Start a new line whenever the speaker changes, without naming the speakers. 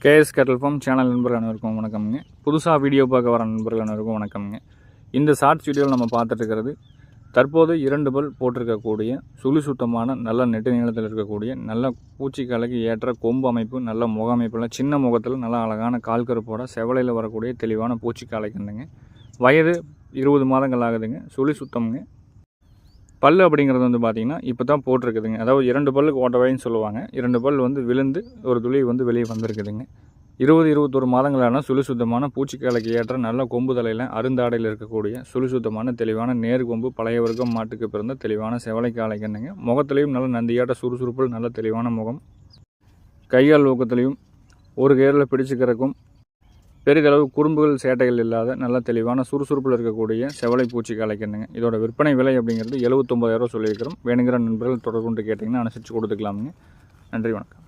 KS கேட்டல் form channel நண்பர்கள் அனைவருக்கும் வணக்கம்ங்க. புதுசாக வீடியோ பார்க்க வர நண்பர்கள் அனைவருக்கும் வணக்கம்ங்க. இந்த ஷார்ட்ஸ் வீடியோவில் நம்ம பார்த்துட்டு இருக்கிறது தற்போது 2 பல் போட்டிருக்கக்கூடிய சுழி சுத்தமான நல்ல நெட்டு நீளத்தில் இருக்கக்கூடிய நல்ல பூச்சிக்காலைக்கு ஏற்ற கொம்பு அமைப்பு, நல்ல முக அமைப்பில் சின்ன முகத்தில் நல்ல அழகான கால் கருப்போட செவலையில் வரக்கூடிய தெளிவான பூச்சிக்காலைக்குண்டுங்க. வயது 20 மாதங்கள் ஆகுதுங்க. சுழி சுத்தம்ங்க. பல் அப்படிங்கிறது வந்து பார்த்திங்கன்னா இப்போ தான் போட்டிருக்குதுங்க. அதாவது 2 பல்லுக்கு ஓட்டவாயின்னு சொல்லுவாங்க. 2 பல் வந்து விழுந்து ஒரு துளி வந்து வெளியே வந்திருக்குதுங்க. 20-21 மாதங்களான சுழி சுத்தமான பூச்சிக்காலைக்கு ஏற்ற நல்ல கொம்பு தலையில் அருந்தாடையில் இருக்கக்கூடிய சுழி சுத்தமான தெளிவான நேர் கொம்பு, பழைய வர்க்கம் மாட்டுக்கு பிறந்த தெளிவான செவலைக்காலைக்குண்டுங்க. முகத்திலையும் நல்ல நந்தியாட்ட சுறுசுறுப்பில் நல்ல தெளிவான முகம், கைகால் ஊக்கத்திலையும் ஒரு கேரில் பிடிச்சிக்கிறக்கும் பெரிதளவு குறும்புகள் சேட்டைகள் இல்லாத நல்ல தெளிவான சுறுசுறுப்பில் இருக்கக்கூடிய செவலை பூச்சி காலைக்குண்டுங்க. இதோட விற்பனை விலை அப்படிங்கிறது 79,000 சொல்லியிருக்கிறோம். வேணுங்கிற நண்பர்கள் தொடர்பு கொண்டு கேட்டிங்கன்னா அனுசரித்து கொடுத்துக்கலாமுங்க. நன்றி, வணக்கம்.